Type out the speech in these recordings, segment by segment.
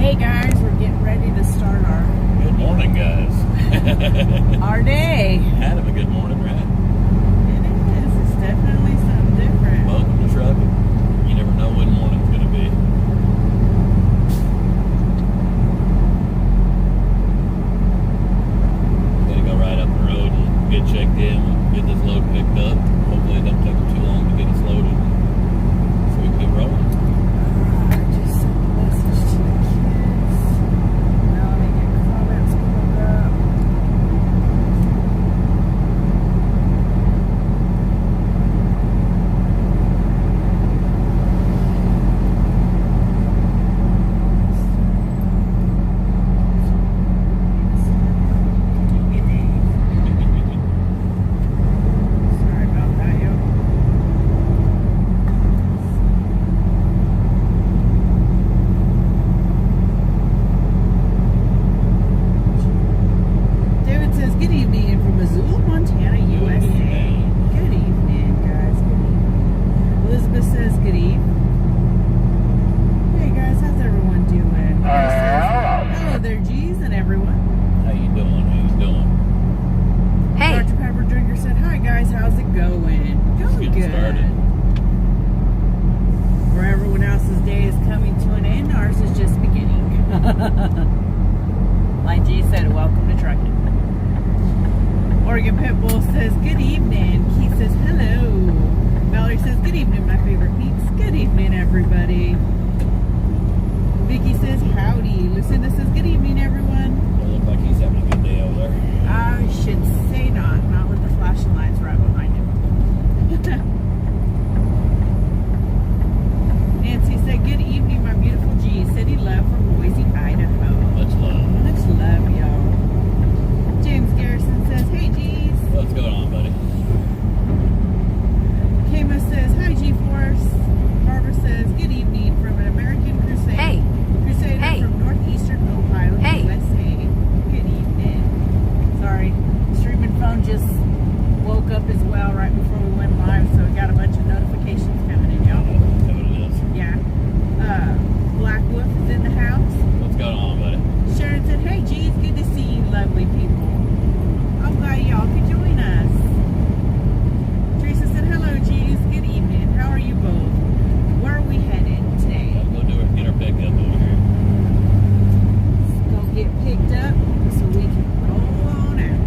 Hey guys, we're getting ready to start our day. Kind of a good morning, right? It is. It's definitely something different. Welcome to trucking. You never know when morning's going to be. Gotta go right up the road and get checked in, get this load picked up. Hopefully it don't take them too long to get us loaded so we can get rolling. I just sent a message to the kids. Now they get comments pulled up. Sorry about that, yo. David says, good evening from Missoula, Montana, USA. Good evening, guys. Good evening. Elizabeth says, good evening. Hey, guys, how's everyone doing? Mary says, hello there, G's and everyone. How you doing? Hey. Dr. Pepper Drinker said, hi, guys, how's it going? Just Going getting good. started. Where everyone else's day is coming to an end, ours is just beginning. Like G said, welcome to trucking. Oregon Pitbull says, good evening. Keith says, hello. Valerie says, good evening, my favorite peeps. Good evening, everybody. Vicky says, howdy. Lucinda says, good evening, everyone. It looks like he's having a good day over there. I should say not with the flashing lights right behind him. Nancy said, good evening, my beautiful G. City love from Boise, Idaho. Much love. Much love, y'all. James Garrison says, hey, G's. What's going on, buddy? Kama says, hi, G-Force. Barbara says, good evening from an American Crusader. Crusader Hey. from northeastern Ohio, Hey. USA. Good evening. Sorry, streaming phone just woke up as well right before we went live, so we got a bunch of notifications coming in, y'all. Yeah. Black Wolf is in the house. What's going on, buddy? Sharon said, hey, G, it's good to see you, lovely people. I'm glad y'all could join us. Teresa said, hello, G's. Good evening. How are you both? Where are we headed today? Let's go get our pickup over here. Let's go get picked up so we can roll on out.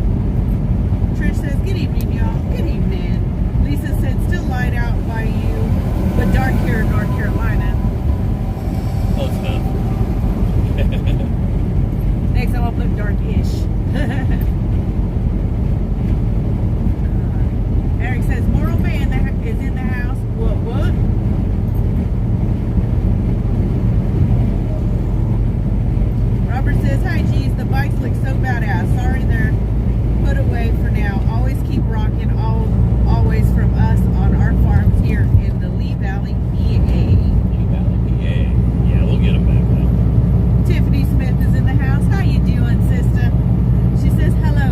Trish says, good evening, y'all. Good evening. Lisa said, still light out by you, but dark here in North Carolina. Close enough. Next time I'll put dark-ish. Eric says, Moral Man is in the house. What? Robert says, hi, G's. The bikes look so badass. Sorry they're put away for now. Always keep rocking. Always from us on our farms here in the Lee Valley, PA. Yeah, we'll get them back now. Tiffany Smith is in the house. How you doing, sister? She says, hello,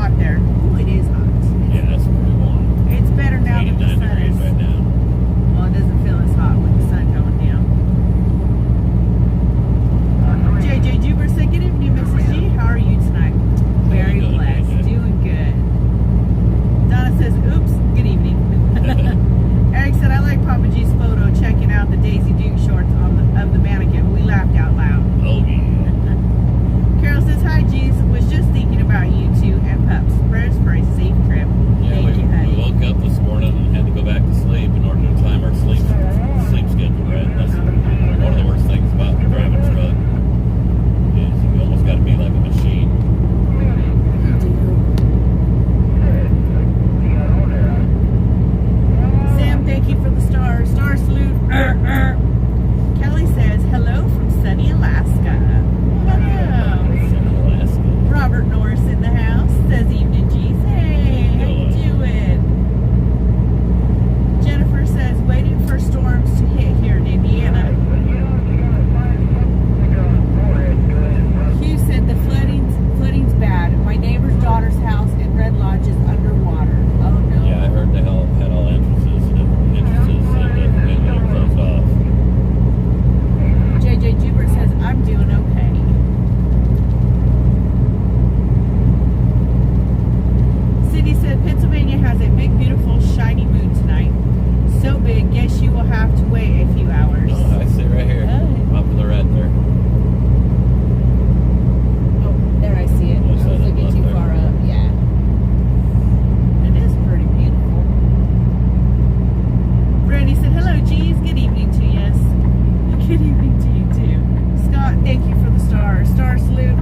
hot there. Ooh, it is hot. Yeah, that's pretty warm. It's better now that the 89 sun degrees is. right now. Well, it doesn't feel as hot with the sun going down. JJ Juber said, "Good evening, Mrs. G. How are you tonight?" Very Doing good, blessed. JJ. Doing good. Donna says, "Oops, good evening." Eric said, "I like Papa G's photo checking out the Daisy Duke shorts of the mannequin. We laughed out loud." Oh, yeah. Carol says, "Hi, G's. Was just thinking about you two and pups. Prayers for a safe trip." Yeah, Thank you, we honey. woke up this morning and had to go back to sleep in order to time our sleep schedule right. That's one of the worst things about driving a truck is you almost got to be like a machine. Sam, thank you for the stars. Star salute. Kelly says, "Hello from sunny Alaska." Hello. It's in Alaska. Robert Norris in the house says, "Evening, G's. Hey, how you doing?" Jennifer says, "Waiting for storms to hit here in Indiana." Hugh said, "The flooding's bad. My neighbor's daughter's house in Red Lodge is underwater." Oh no. Yeah, I heard they had all entrances and they're closed off. JJ Jubert says, "I'm doing okay." Cindy said, "Pennsylvania has a big, beautiful, shiny moon tonight. So big, guess you will have to wait a few hours." Oh, I sit right here. Oh. Up to the right there. Oh, there I see it. I Looks was like looking it's too up there. far up. Yeah. It is pretty beautiful. Brandy said, "Hello, G's. Good evening to you." Good evening to you, too. Scott, thank you for the star. Star salute.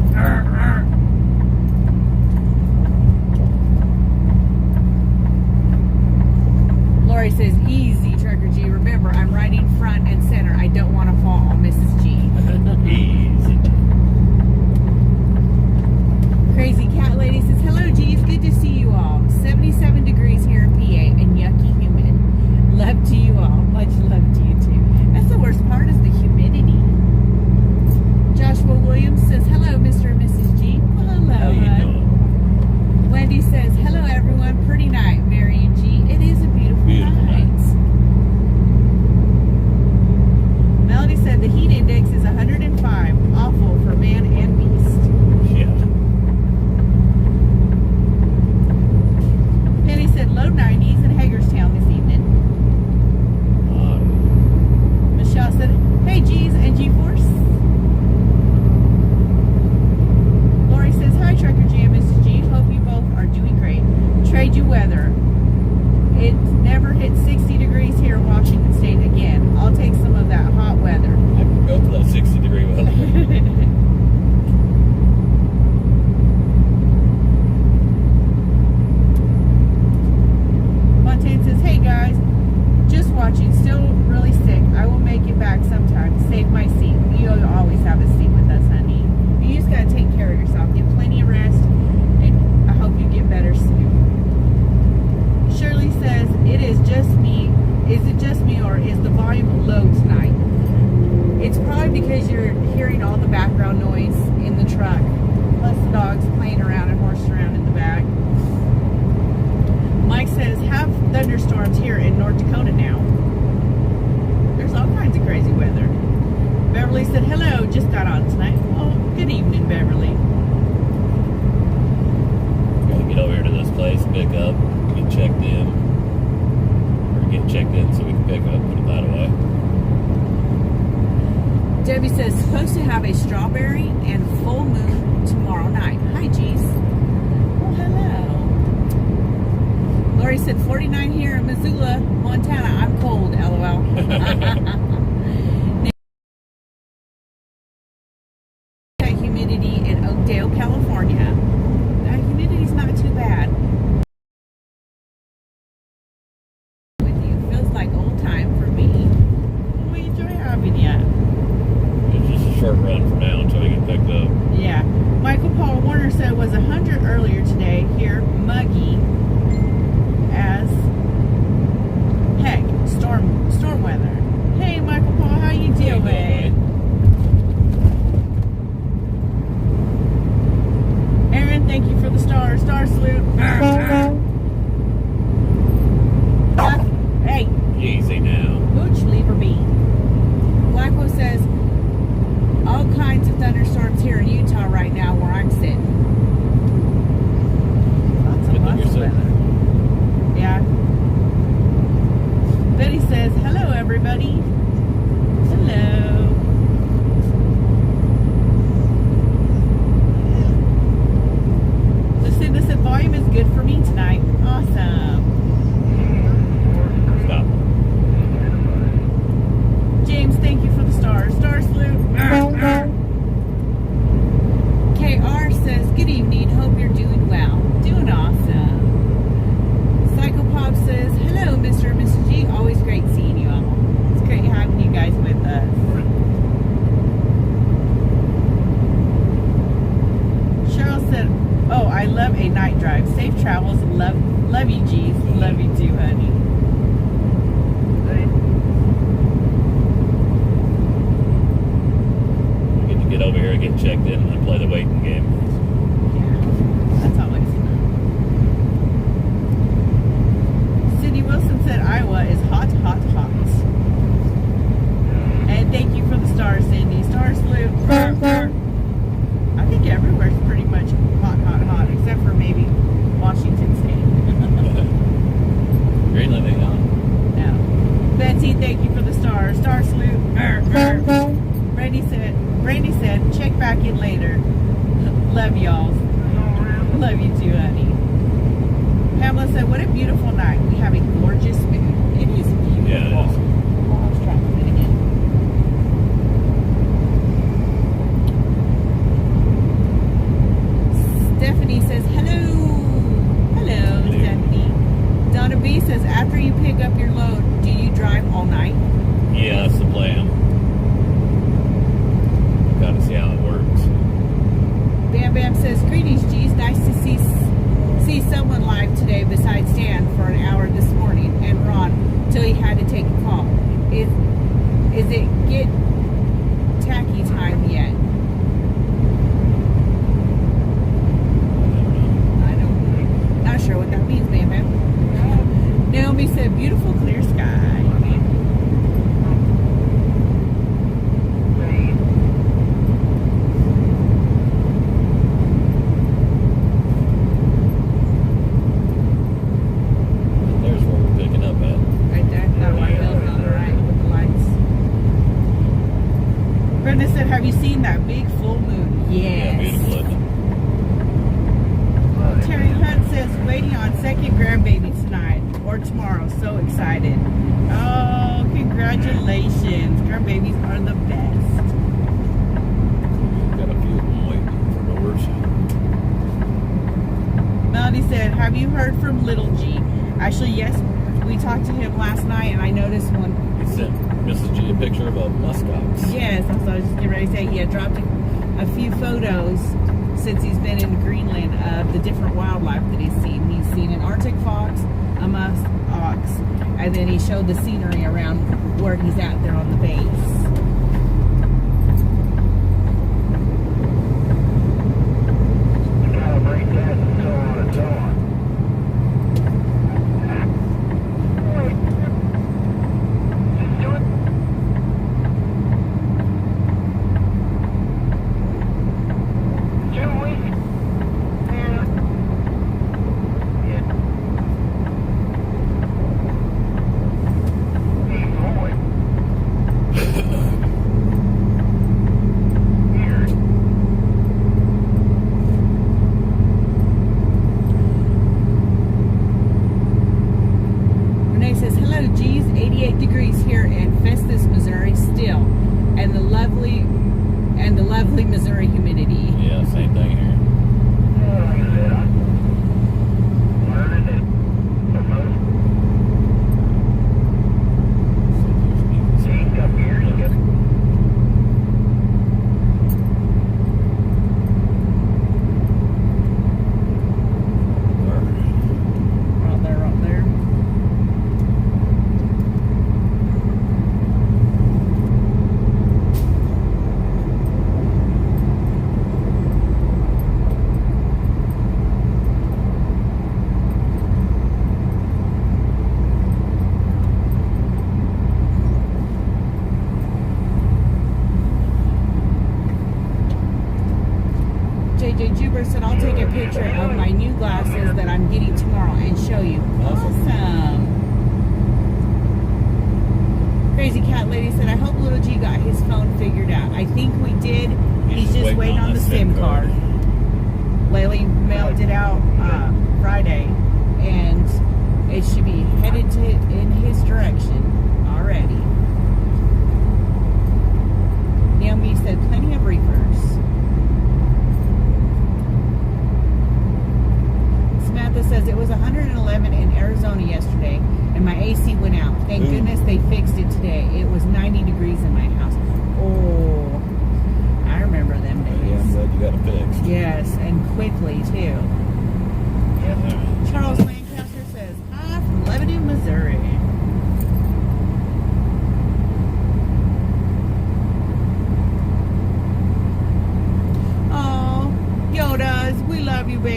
Lori says, "Easy, Trucker G. Remember, I'm riding front and center. I don't want to fall, Mrs. G." Easy. Crazy Cat Lady says, "Hello, G's. Good to see you all. 77 degrees here in PA and yucky humid. Love to you all. Much love to you, too." That's the worst part is the humidity. Joshua Williams says, "Hello, Mr. and Mrs. G." Well, hello, How you hon. doing? Wendy says, "Hello, everyone. Pretty night, Mary and G. It is a beautiful Beautiful night." Melody said, "The heat index is 105. Awful for man and beast." Yeah. Penny said, "Low 90s in Hagerstown this evening." Michelle said, "Hey, G's and G-Force." Lori says, "Hi, Trucker G and Mrs. G. Hope you both are doing great. Trade you weather. It never hit 60 degrees here in Washington State again. I'll take some of that hot weather." I can go for that 60-degree weather. Montaigne says, "Hey guys, just watching, still really sick. I will make it back sometime. Save my seat. You always have a seat with us, honey. You just gotta take care of yourself. Get plenty of rest, and I hope you get better soon." Shirley says, "It is just me. Is it just me, or is the volume low tonight?" It's probably because you're hearing all the background noise in the truck, plus the dogs playing around and horsing around in the back. Mike says, "Have thunderstorms here in North Dakota now." There's all kinds of crazy weather. Beverly said, "Hello, just got on tonight." Oh, good evening, Beverly. Gotta get over here to this place, pick up, get checked in. Or get checked in so we can pick up, put that away. Debbie says, "Supposed to have a strawberry and full moon tomorrow night." Hi, G's. Oh, hello. Lori said, 49 here in Missoula, Montana. I'm cold, LOL. Humidity in Oakdale, California. That humidity's not too bad. With you. Feels like old time for me. We enjoy having you. It's just a short run for now until we get picked up. Yeah. Michael Paul Warner said it was 100 earlier today. Here, muggy as heck. Storm weather. have a night drive. Safe travels. Love you, G's. Love you too, honey. We get to get over here and get checked in and play the waiting game. That's always fun. Cindy Wilson said Iowa is hot, hot, hot. And thank you for the stars, Cindy. Star salute. I think everywhere's pretty much hot, hot, hot, except for maybe Washington State. Greenland ain't on. No. Betsy, thank you for the stars. Star salute. Brandy said, check back in later. Love y'all. Love you too, honey. Pamela said, what a beautiful night. We have a gorgeous moon. It is beautiful. Yeah, it is. I lost track of it again. Stephanie says, hello. Hello, Stephanie. Donna B says, after you pick up your load, do you drive all night? Yeah, that's the plan. Got to see how it works. Bam Bam says, greetings, G's. Nice to see someone live today besides Dan for an hour this morning and Ron till he had to take a call. Is it get tacky time yet? I don't, not sure what that means, Bam Bam. Naomi said, beautiful clear sky. Have you seen that big full moon? Yes. Yeah, beautiful, isn't it? Terry Hunt says, waiting on second grandbaby tonight or tomorrow. So excited. Oh, congratulations. Grandbabies are the best. Got a few of them waiting for doors. Melody said, have you heard from Little G? Actually, yes. We talked to him last night and I noticed one. He sent Mrs. G a picture of a muskox. Yes, that's what I was just getting ready to say. He had dropped a few photos since he's been in Greenland of the different wildlife that he's seen. He's seen an Arctic fox, a musk ox, and then he showed the scenery around where he's at there on the base. Calibrate that and so on and so on. Missouri humidity. Yeah, same thing here. Like I said, I'm learning it for most things up here. You got Right there, right there. JJ Juber said, I'll take a picture of my new glasses that I'm getting tomorrow and show you. Awesome. Crazy Cat Lady said, I hope Little G got his phone figured out. I think we did. He's just waiting on the SIM card. Laylee mailed it out Friday, and it should be headed in his direction already. Naomi said, plenty of reefers. Samantha says it was 111 in Arizona yesterday, and my AC went out. Thank goodness they fixed it today. It was 90 degrees in my house. Oh, I remember them days. Yeah, I'm glad you got it fixed. Yes, and quickly too.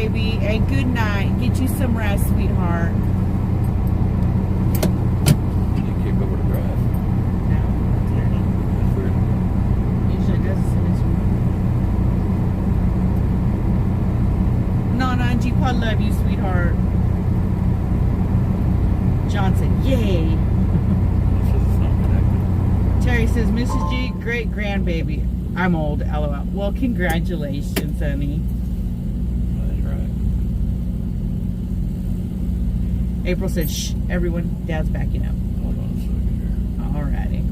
baby, and good night. Get you some rest, sweetheart. You didn't kick over to drive. No, that's weird. Usually does as soon as you. Nana and G-Pod love you, sweetheart. John said, yay. It says it's not connected. Terry says, Mrs. G, great grandbaby. I'm old, LOL. Well, congratulations, honey. That's right. April said, shh, everyone, Dad's backing up. Hold on a second here. Alrighty.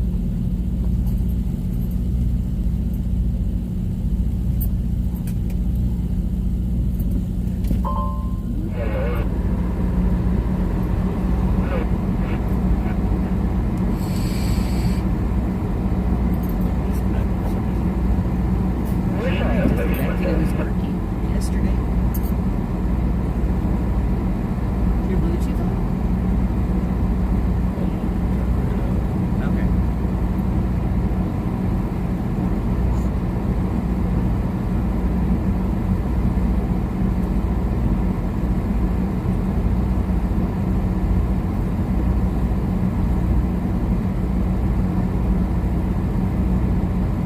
It was working yesterday. Your Bluetooth on? Okay.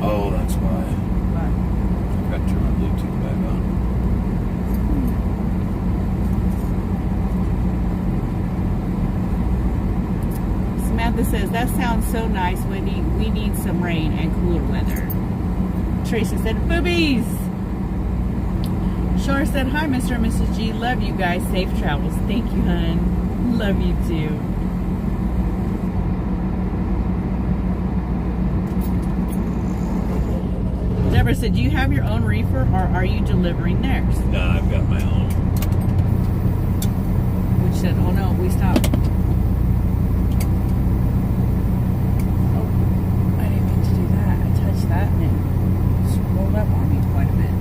Oh, that's why. But I've got to turn my Bluetooth back on. Samantha says, that sounds so nice, Wendy. We need some rain and cooler weather. Tracy said, boobies! Shar said, hi, Mr. and Mrs. G. Love you guys. Safe travels. Thank you, hun. Love you, too. Deborah said, do you have your own reefer or are you delivering theirs? No, I've got my own. Which said, oh no, we stopped. Oh, I didn't mean to do that. I touched that and it scrolled up on me quite a bit.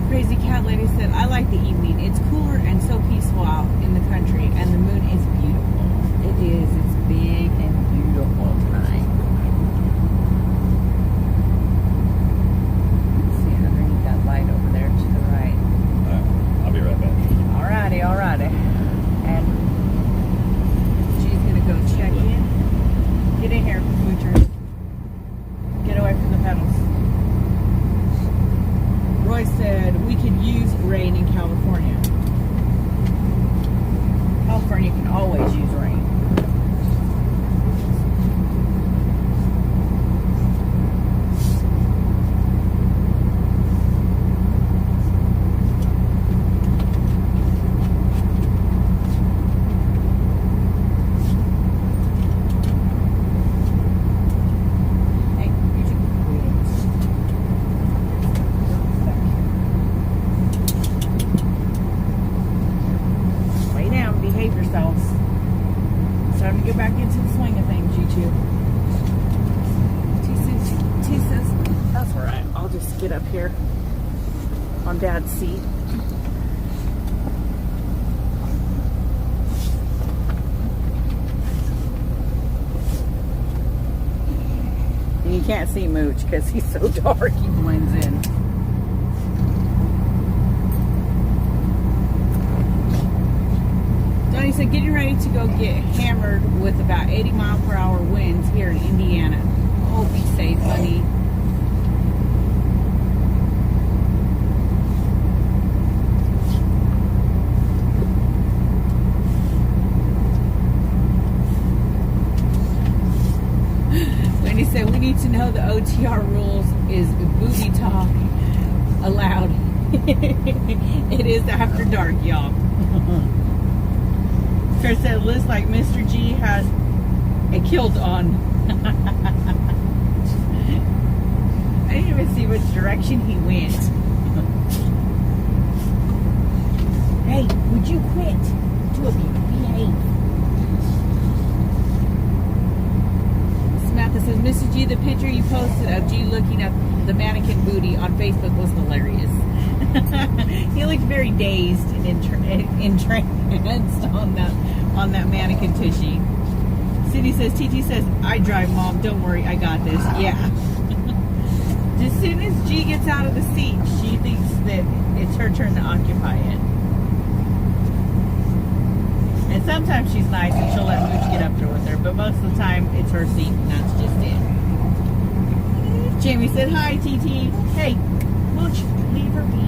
Crazy cat lady said, I like the evening. It's cooler and so peaceful out in the country, and the moon is beautiful. It is. It's big and beautiful tonight. Let's see underneath that light over there to the right. Alright, I'll be right back. Alrighty, alrighty. And she's gonna go check in. Get in here, moochers. Get away from the pedals. Roy said we could use rain in California. California can always use rain. Hey, you should lay down, behave yourselves. It's time to get back into the swing of things, you two. T says, that's alright. I'll just get up here on Dad's seat. And you can't see Mooch because he's so dark, he blends in. Donnie said, getting ready to go get hammered with about 80-mile-per-hour winds here in Indiana. Oh, be safe, honey. Wendy said, we need to know the OTR rules. Is booby talk allowed? It is after dark, y'all. Chris said, it looks like Mr. G has a kilt on. I didn't even see which direction he went. Hey, would you quit? Two of you, behave. Samantha says, Mrs. G, the picture picture you posted of G looking at the mannequin booty on Facebook was hilarious. He looked very dazed and entranced on that mannequin tushy. Cindy says, TT says, I drive, Mom. Don't worry, I got this. Yeah. As soon as G gets out of the seat, she thinks that it's her turn to occupy it. And sometimes she's nice and she'll let Mooch get up there with her, but most of the time it's her seat and that's just it. Jamie said, hi, TT. Hey, Mooch, leave her be.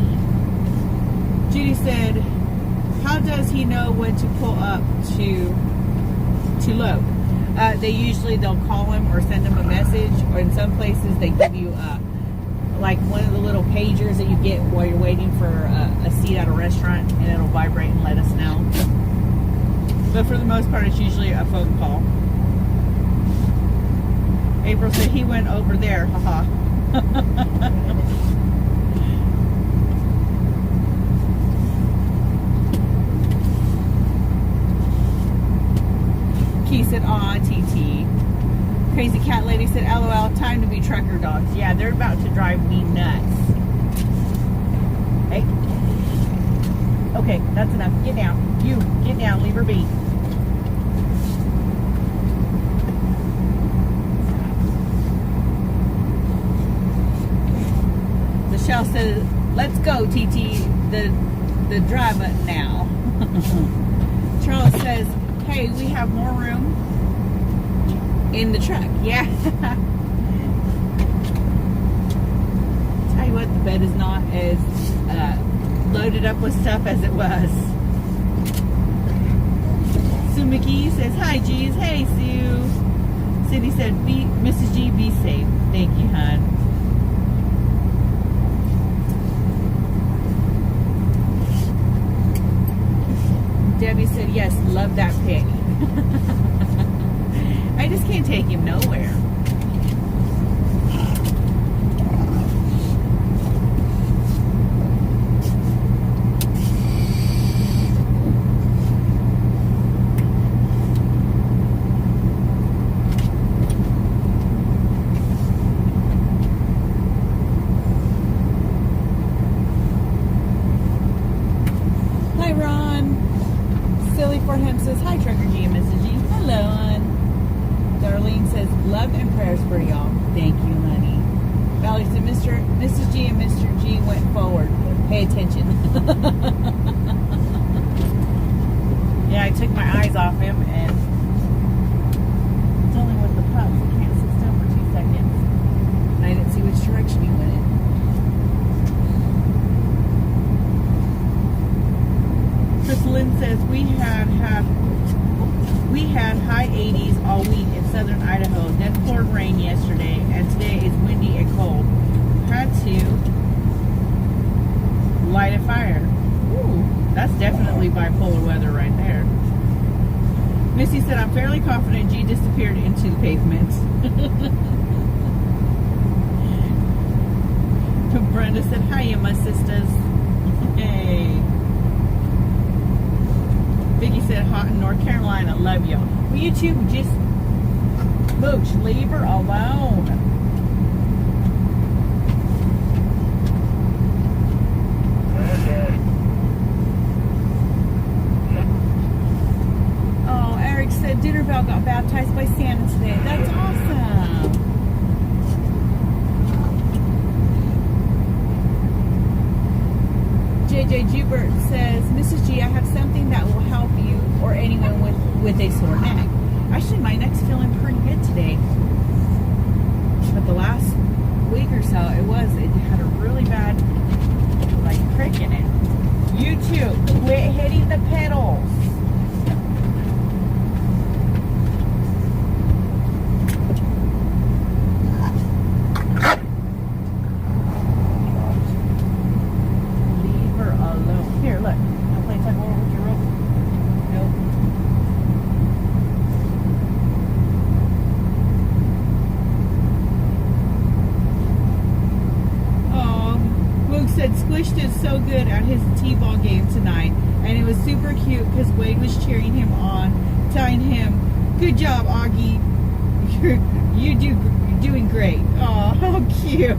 Judy said, how does he know when to pull up to load? They'll call him or send him a message, or in some places they give you like one of the little pagers that you get while you're waiting for a seat at a restaurant, and it'll vibrate and let us know. But for the most part, it's usually a phone call. April said he went over there, haha. Key said, aw, TT. Crazy Cat Lady said, LOL, time to be trucker dogs. Yeah, they're about to drive me nuts. Hey. Okay, that's enough. Get down. You, get down. Leave her be. Michelle says, let's go, TT. The drive button now. Charles says, hey, we have more room in the truck. Yeah. Tell you what, the bed is not as loaded up with stuff as it was. Sue McGee says, hi, G's. Hey, Sue. Cindy said, Mrs. G, be safe. Thank you, hon. Debbie said, yes, love that pig. I just can't take him nowhere. Hi, Ron. Silly for him says, hi, Trucker G and Mrs. G. Hello, hon. Darlene says, love and prayers for y'all. Thank you, honey. Valerie said, Mrs. G and Mr. G went forward. Pay attention. Yeah, I took my eyes off him and dealing with the pups. I can't sit still for 2 seconds. And I didn't see which direction he went in. Chris Lynn says, we had high 80s all week in southern Idaho, then poured rain yesterday, and today is windy and cold. Had to light a fire. Ooh, that's definitely bipolar weather right there. Missy said, I'm fairly confident G disappeared into the pavement. Brenda said, hiya, my sisters. Hey. Vicky said, hot in North Carolina. Love y'all. Will you two just Mooch, leave her alone. Oh, Eric said Dinner Bell got baptized by Santa today. That's awesome. JJ Jubert says, Mrs. G, I have something that will help you or anyone with a sore neck. Actually, my neck's feeling pretty good today. But the last week or so, it had a really bad, like, prick in it. You too, quit hitting the pedals. Squish did so good at his t-ball game tonight, and it was super cute because Wade was cheering him on, telling him, "Good job, Augie. You doing great. Oh, how cute.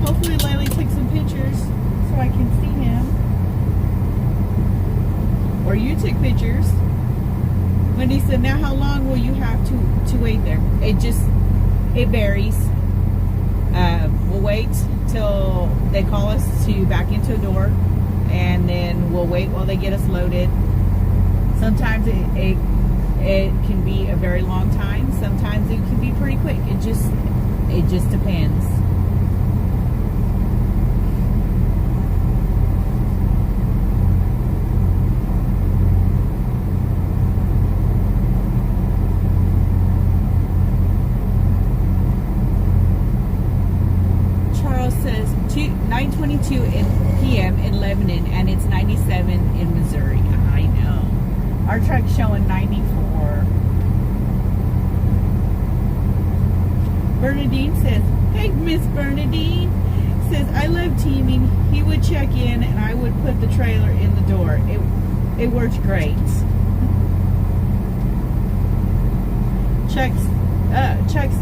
Hopefully Lily took some pictures so I can see him. Or you took pictures. Wendy said, now how long will you have to wait there? It varies. We'll wait till they call us to back into a door, and then we'll wait while they get us loaded. Sometimes it can be a very long time. Sometimes it can be pretty quick. It just depends. Charles says 9:22 p.m. in Lebanon, and it's 97 in Missouri. I know. Our truck's showing 94. Bernadine says, hey, Miss Bernadine. Says, I love teaming. He would check in, and I would put the trailer in the door. It works great. Chuck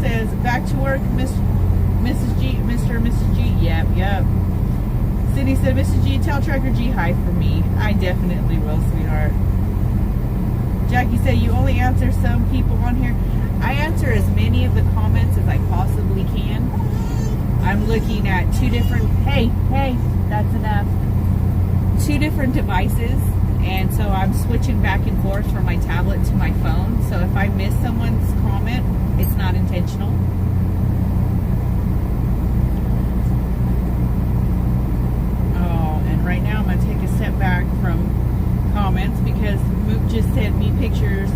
says, back to work, Mrs. G, Mr. and Mrs. G. Yep. Cindy said, Mrs. G, tell Trucker G hi for me. I definitely will, sweetheart. Jackie said, you only answer some people on here. I answer as many of the comments as I possibly can. I'm looking at two different, hey, that's enough. 2 different devices. And so I'm switching back and forth from my tablet to my phone. So if I miss someone's comment, it's not intentional. Oh, and right now I'm going to take a step back from comments because Mook just sent me pictures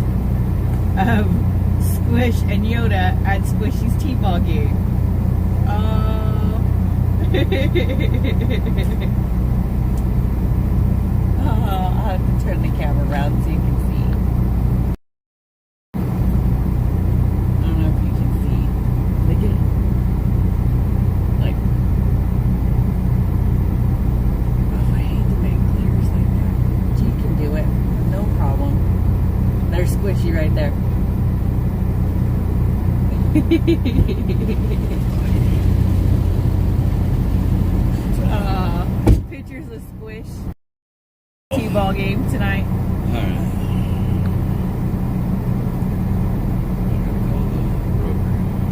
of Squish and Yoda at Squishy's T-ball game. Oh. I'll have to turn the camera around so you can see. I don't know if you can see. Look at it. Like, oh, I hate to make clears like that. But you can do it. No problem. There's Squishy right there. Pictures of Squish. T-ball game tonight. Alright.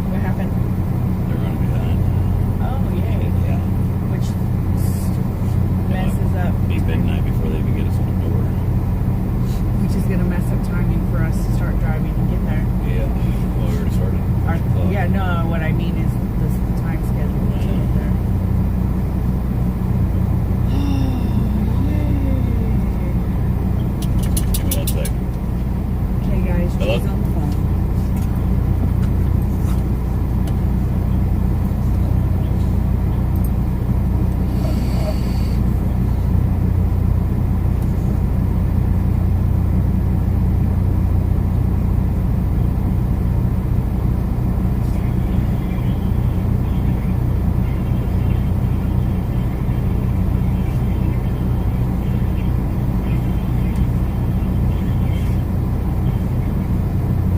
What happened? They're running behind. Oh, yay. Yeah. Which messes up. Be midnight before they even get us on the door. Which is going to mess up timing for us to start driving and get there. Yeah. Well, we already started. Yeah, no, what I mean is the time schedule to get there. Give me 1 second. Okay, guys, Hello? Jay's on the phone.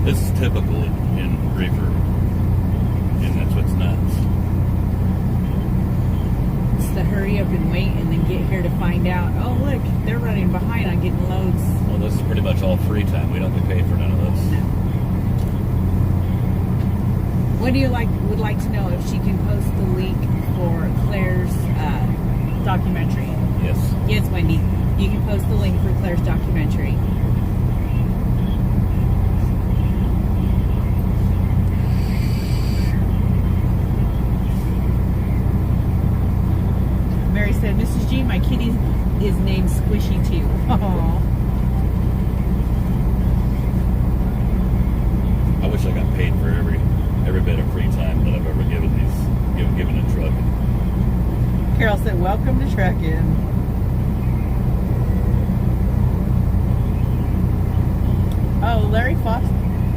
This is typical in reefer, and that's what's nuts. It's the hurry up and wait and then get here to find out, oh, look, they're running behind on getting loads. Well, this is pretty much all free time. We don't get paid for none of this. No. What do you would like to know if she can post the link for Claire's documentary? Yes. Yes, Wendy. You can post the link for Claire's documentary. Mary said, Mrs. G, my kitty is named Squishy too. Aww. I wish I got paid for every bit of free time that I've ever given a truck. Carol said, welcome to Truckin'. Oh, Larry Foster.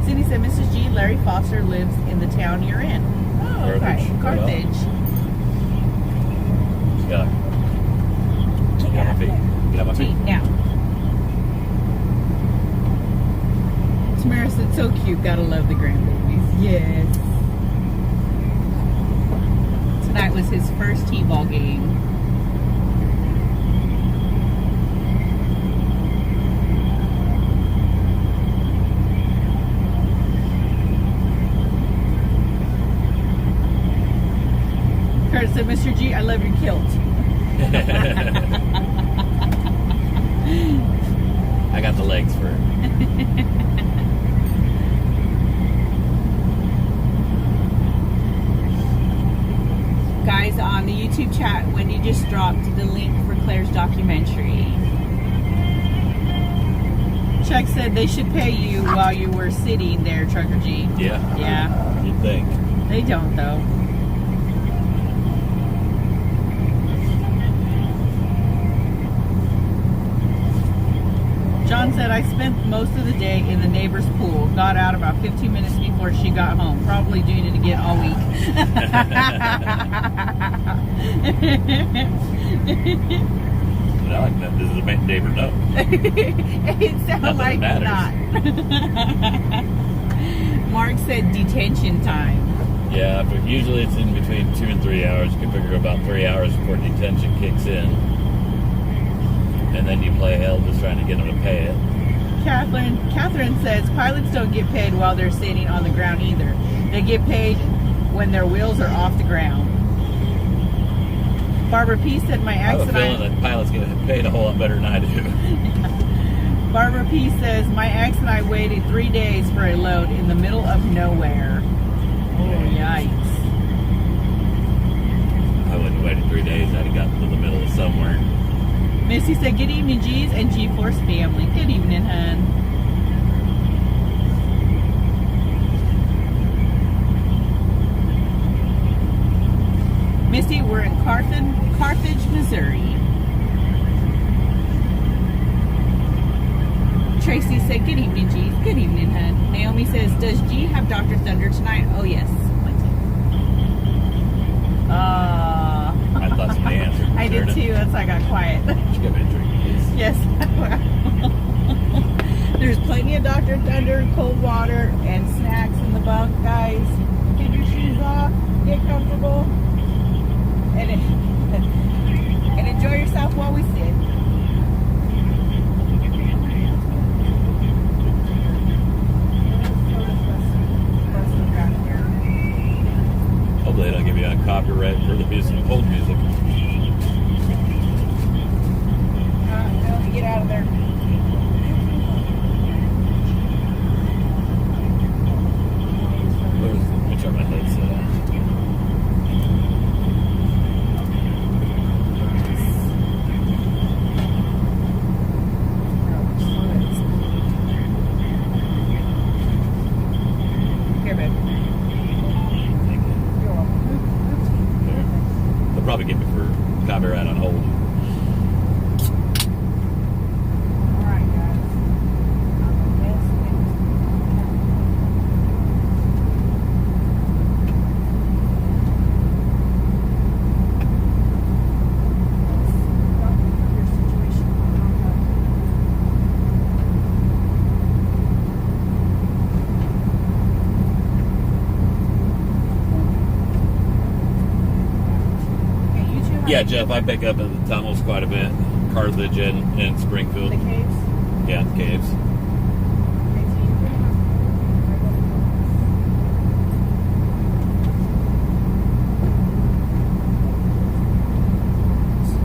Cindy said, Mrs. G, Larry Foster lives in the town you're in. Oh, okay. Carthage. Yeah. Get out my feet. Get out my feet. Now. Tamara said, so cute. Gotta love the grandbabies. Yes. Tonight was his first T-ball game. Kurt said, Mr. G, I love your kilt. I got the legs for it. Guys, on the YouTube chat, Wendy just dropped the link for Claire's documentary. Chuck said they should pay you while you were sitting there, Trucker G. Yeah. Yeah. You'd think. They don't, though. John said, I spent most of the day in the neighbor's pool. Got out about 15 minutes before she got home. Probably doing it again all week. But I like that. Does the neighbor know? It sounds like not. Mark said detention time. Yeah, but usually it's in between 2 and 3 hours. You can figure about 3 hours before detention kicks in. And then you play hell just trying to get them to pay it. Catherine says pilots don't get paid while they're sitting on the ground either. They get paid when their wheels are off the ground. Barbara P said my I have a accident. feeling that pilots get paid a whole lot better than I do. Barbara P says my ex and I waited 3 days for a load in the middle of nowhere. Oh, yikes. I wouldn't have waited 3 days. I'd have gotten to the middle of somewhere. Missy said, good evening, G's and G-Force family. Good evening, hun. Missy, we're in Carthage, Missouri. Tracy said, good evening, G's. Good evening, hun. Naomi says, does G have Dr. Thunder tonight? Oh, yes. I thought somebody answered. I did too. That's why I got quiet. Should give me a drink, please. Yes. There's plenty of Dr. Thunder, cold water, and snacks in the bunk, guys. Get your shoes off, get comfortable, and enjoy yourself while we sit. Hopefully they don't give you a copyright for the music, old music. No, get out of there. Let me turn my headset on. Here, babe. You're welcome. They'll probably get me for copyright on hold. Alright, guys. Yeah, Jeff, I pick up at the tunnels quite a bit. Carthage and Springfield. The caves? Yeah, the caves.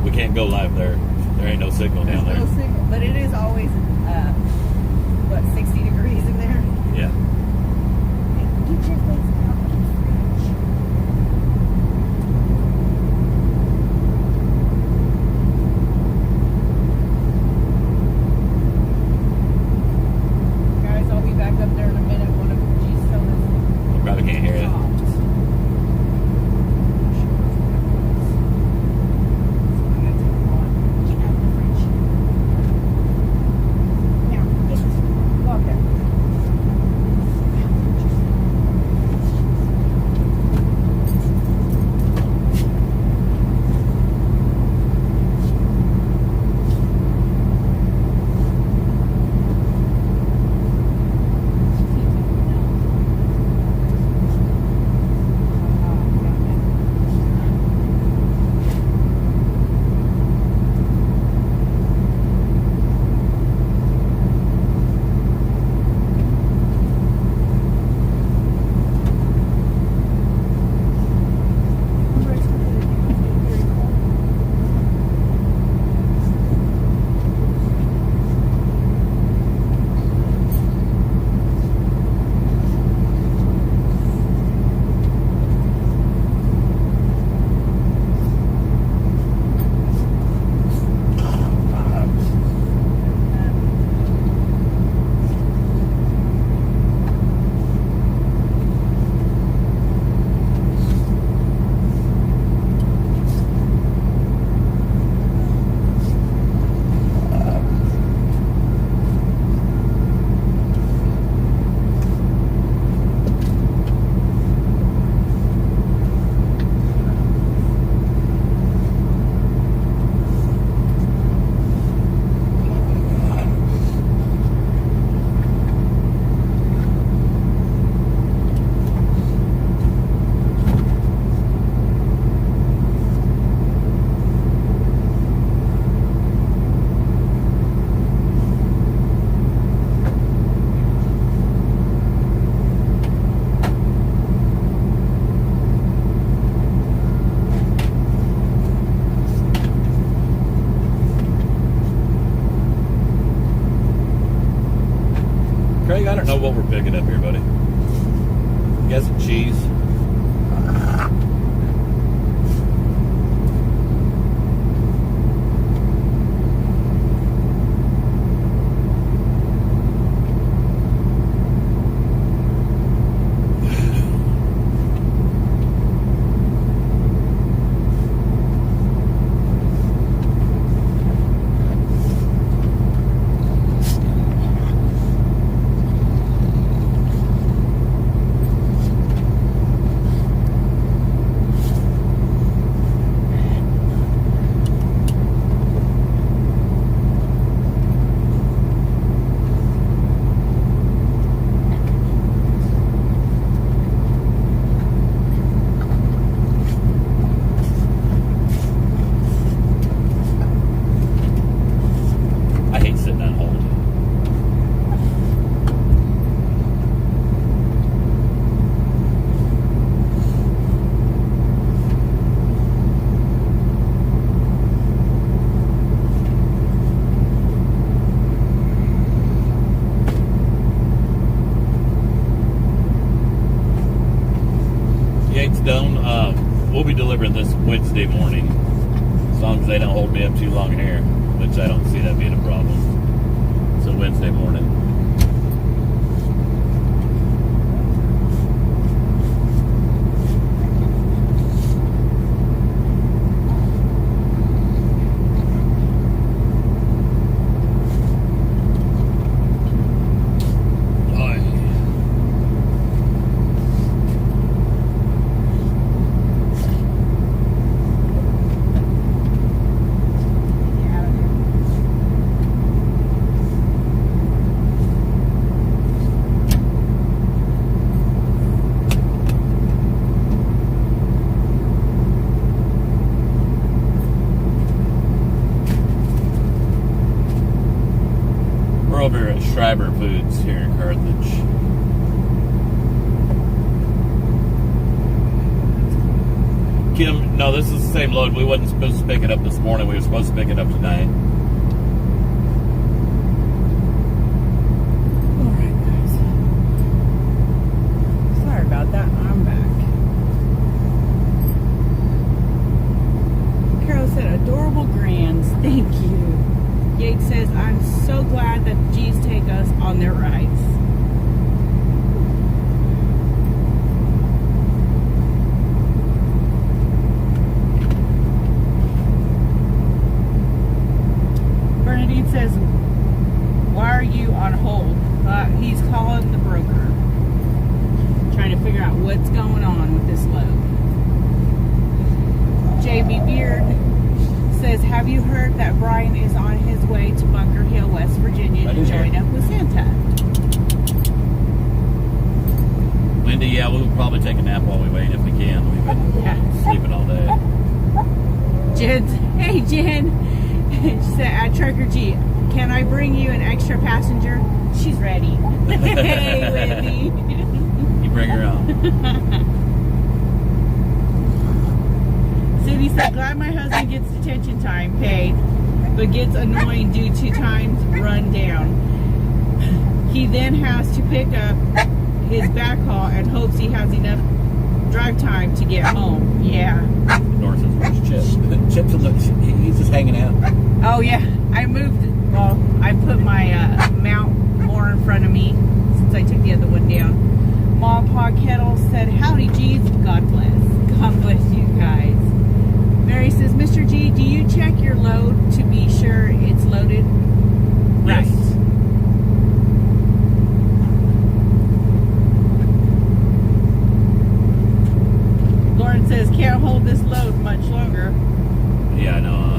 We can't go live there. There ain't no signal down there. No signal, but it is always, 60 degrees in there? Yeah. Get your face out of the fridge. Guys, I'll be back up there in a minute. One of G's sodas. I probably can't hear it. know what we're picking up here, buddy. You got some cheese? We'll be delivering this Wednesday morning, as long as they don't hold me up too long here, which I don't see that being a problem. So Wednesday morning. Over at Schreiber Foods here in Carthage. Kim, no, this is the same load. We wasn't supposed to pick it up this morning. We were supposed to pick it up tonight. Alright, guys. Sorry about that. I'm back. Carol said, adorable grands. Thank you. Yates says, I'm so glad that G's take us on their rides. Bernadine says, why are you on hold? He's calling the broker. Trying to figure out what's going on with this load. JB Beard says, have you heard that Brian is on his way to Bunker Hill, West Virginia to join up with Santa? Linda, yeah, we'll probably take a nap while we wait if we can. We've been sleeping all day. Hey Jen, she said, at Trucker G, can I bring you an extra passenger? She's ready. Hey Wendy. You bring her on. Cindy said, glad my husband gets detention time paid, but gets annoying due to times run down. He then has to pick up his back haul and hopes he has enough drive time to get home. Yeah. North says, where's Chips? Chips, he's just hanging out. Oh, yeah. I put my mount more in front of me since I took the other one down. Ma Pa Kettle said, howdy, G's. God bless. God bless you guys. Mary says, Mr. G, do you check your load to be sure it's loaded? Yes. Right. Lauren says, can't hold this load much longer. Yeah, I know.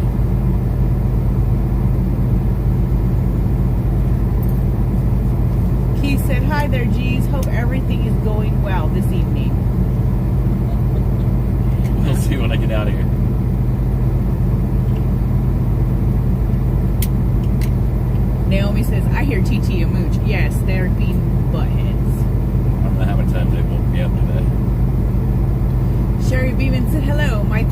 Keith said, hi there, G's. Hope everything is going well this evening. We'll see when I get out of here. Naomi says, I hear TT and Mooch. Yes, they're being buttheads. I don't know how many times they woke me up today. Sherry Beeman said, hello. My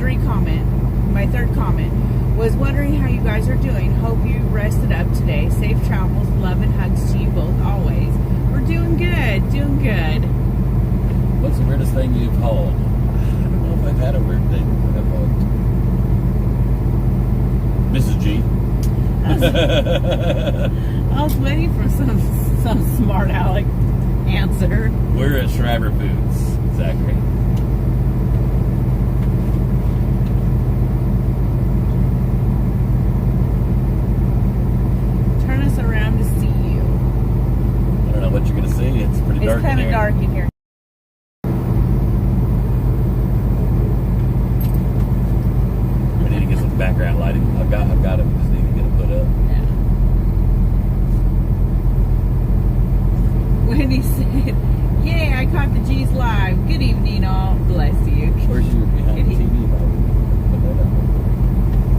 third comment was wondering how you guys are doing. Hope you rested up today. Safe travels. Love and hugs to you both always. We're We're doing good, doing good. What's the weirdest thing you've hauled? I don't know if I've had a weird thing that I've hauled. Mrs. G. I was waiting for some smart aleck answer. We're at Shriver Foods, Zachary. Turn us around to see you. I don't know what you're gonna see. It's pretty dark It's kind in of here. dark in here. We need to get some background lighting. I've got it. We just need to get it put up. Yeah. Wendy said, "Yay, I caught the G's live. Good evening, all. Bless you." Where's your behind the TV? Put that up.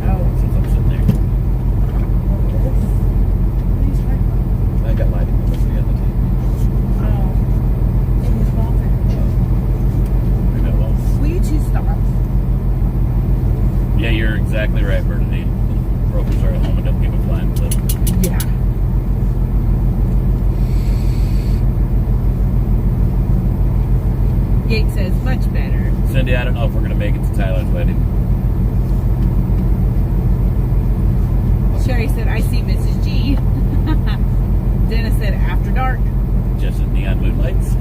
Oh. Since I'm sitting there. I got lighting. It must be on the TV. Oh. In his closet. Maybe it was. Will you two stop? Yeah, you're exactly right, Bernadine. Brokers are at home and don't give a flying flip. Yeah. Gate says much better. Cindy, I don't know if we're going to make it to Tyler's wedding. Sherry said, "I see Mrs. G." Dennis said, "After dark." Just in neon moonlights.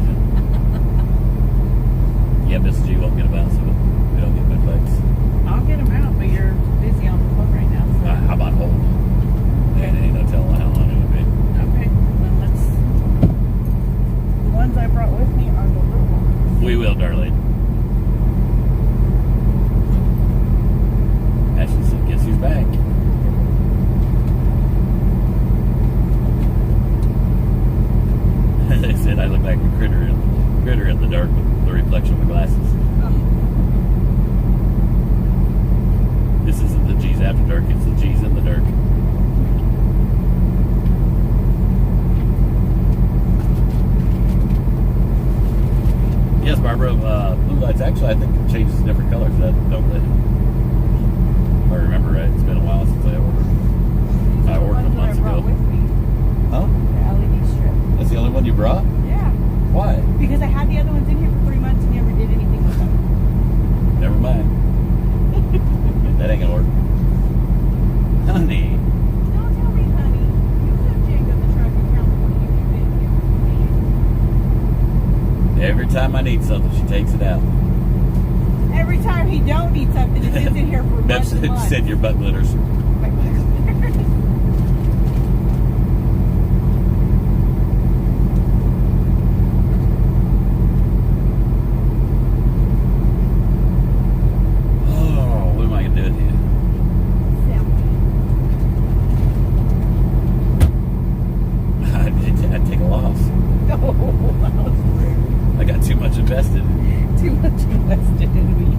Yeah, Mrs. G won't get about, so we don't get moonlights. I'll get him out, but you're busy on the phone right now. So. How about hold? And ain't no telling how long it would be. Okay, then let's. The ones I brought with me are the little ones. We will, darling. Ashley said, "Guess who's back?" They said I look like a critter in the dark with the reflection of my glasses. This isn't the G's after dark, it's the G's in the dark. Yes, Barbara, blue lights actually I think it changes to different colors, don't they? If I remember right, it's been a while since I ordered. I ordered them months ago. Huh? The LED strip. That's the only one you brought? Yeah, Why? because I had the other ones in here for 3 months and never did anything with them. Never mind. That ain't gonna work. Honey. Don't tell me, honey. You have Jake on the truck and California video. Every time I need something, she takes it out. Every time he don't need something, it sits in here for Bev months and months. said your butt glitters. Oh, what am I gonna do with you? I'd take a loss. No, that was rude. I got too much invested. Too much invested in me.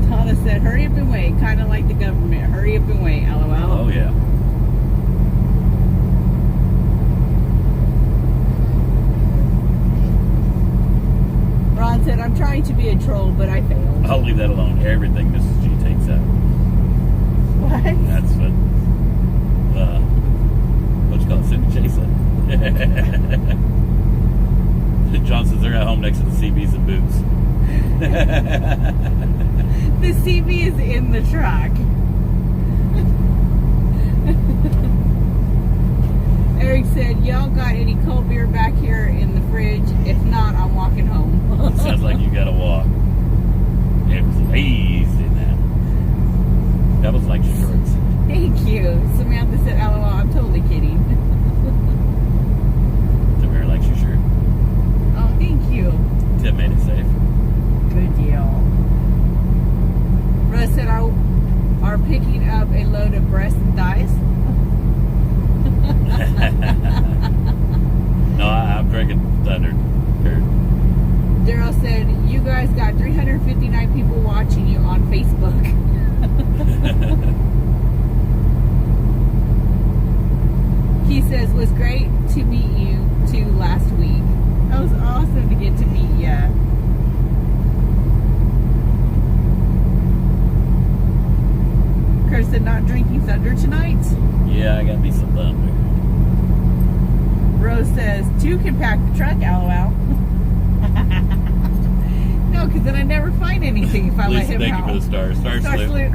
Tana said, "Hurry up and wait." Kind of like the government. Hurry up and wait. LOL. Oh yeah. Ron said, "I'm trying to be a troll, but I failed." I'll leave that alone. Everything Mrs. G takes out. What? That's what you call it, Cindy Jason. John says they're at home next to the CBs and boots. The CB is in the truck. Eric said, "Y'all got any cold beer back here in the fridge? If not, I'm walking home." Sounds like you gotta walk. Everything's easy now. That was like shorts. Thank you. Samantha said, "LOL, I'm totally kidding." Tamara likes your shirt. Oh, thank you. Tim made it safe. Good deal. Russ said, are picking up a load of breasts and thighs. No, I'm drinking Thunder. Daryl said, "You guys got 359 people watching you on Facebook." He says, "Was great to meet you too last week." That was awesome to get to meet ya. Chris said, "Not drinking Thunder tonight." Yeah, I got me some Thunder. says, 2 can pack the truck, LOL. No, because then I never find anything if I let Lisa, him thank out. you for the stars. Star Star salute. salute.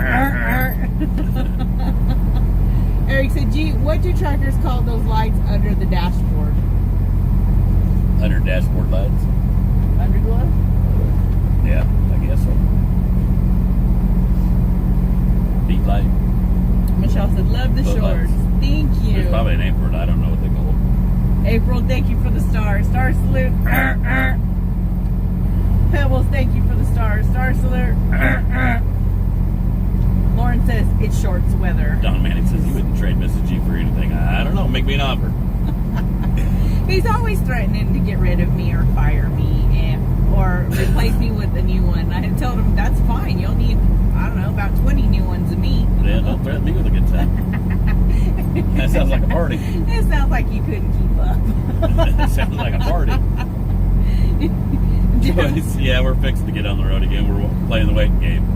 Eric said, gee, what do truckers call those lights under the dashboard? Under dashboard lights. Underglow? Yeah, I guess so. Beat light. Michelle said, love the Foot shorts. lights. Thank you. There's probably a name for it. I don't know what they call it. April, thank you for the stars. Star salute. Pebbles, thank you for the stars. Star salute. Lauren says, it's shorts weather. Don Manning says he wouldn't trade Mrs. G for anything. I don't know. Make me an offer. He's always threatening to get rid of me or fire me or replace me with a new one. I had told him, that's fine. You'll need, I don't know, about 20 new ones of me. Yeah, don't threaten me with a good time. That sounds like a party. It sounds like you couldn't keep up. That sounds like a party. Joyce, yeah, we're fixing to get on the road again. We're playing the waiting game.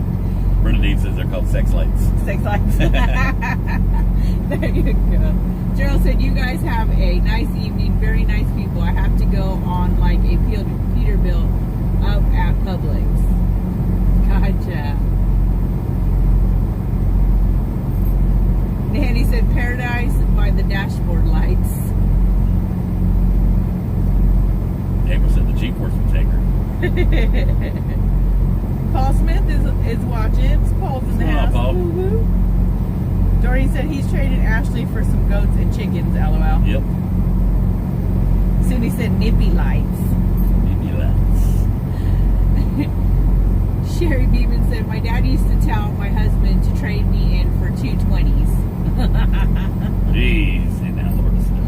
Bernadine says they're called sex lights. Sex lights. There you go. Gerald said, you guys have a nice evening. Very nice people. I have to go on like a Peterbilt up at Publix. Gotcha. Nanny said, paradise by the dashboard lights. April said the G-Force would take her. Paul Smith is watching. Paul's in the What's going on, house. Paul? Woo-hoo. Dory said he's trading Ashley for some goats and chickens, LOL. Yep. Cindy said nippy lights. Maybe lights. Sherry Beeman said, my dad used to tell my husband to trade me in for 2 20s. Jeez, and now Lord is still.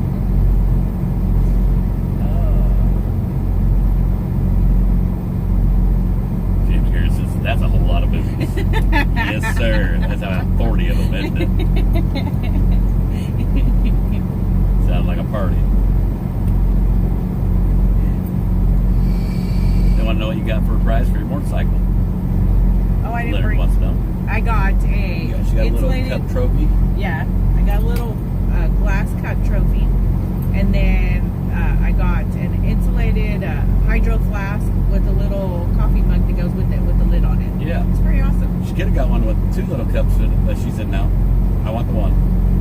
James Harris says that's a whole lot of movies. Yes, sir. That's about 40 of them, isn't it? Sounds like a party. They want to know what you got for a prize for your motorcycle. Oh, I didn't Leonard bring. wants to know. I got a She got a little insulated. cup trophy. Yeah, I got a little glass cup trophy, and then I got an insulated hydro flask with a little coffee mug that goes with it with the lid on it. Yeah. It's pretty awesome. She could have got one with 2 little cups in it, but she said no. I want the one.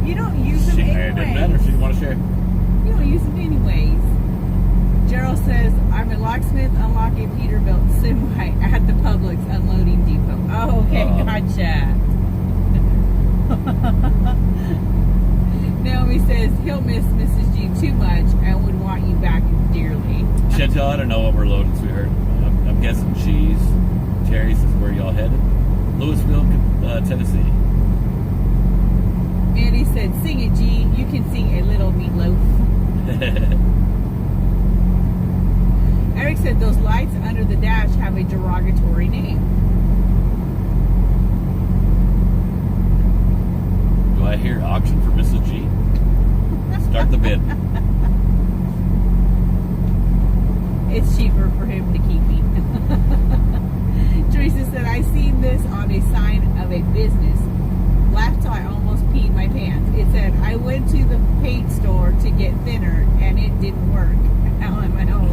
You don't use them It didn't matter. She anyways. didn't want to share. You don't use them anyways. Gerald says, I'm a locksmith unlocking Peterbilt semi at the Publix unloading depot. Oh, okay, gotcha. Naomi says, he'll miss Mrs. G too much and would want you back dearly. Chantel, I don't know what we're loading, sweetheart. I'm guessing cheese. Terry says, where y'all headed? Louisville, Tennessee. Andy said, sing it, G. You can sing a little meatloaf. Eric said, those lights under the dash have a derogatory name. Do I hear auction for Mrs. G? Start the bid. It's cheaper for him to keep me. Teresa said, I seen this on a sign of a business. Laughed till I almost peed my pants. It said, I went to the paint store to get thinner and it didn't work. Now I'm at home.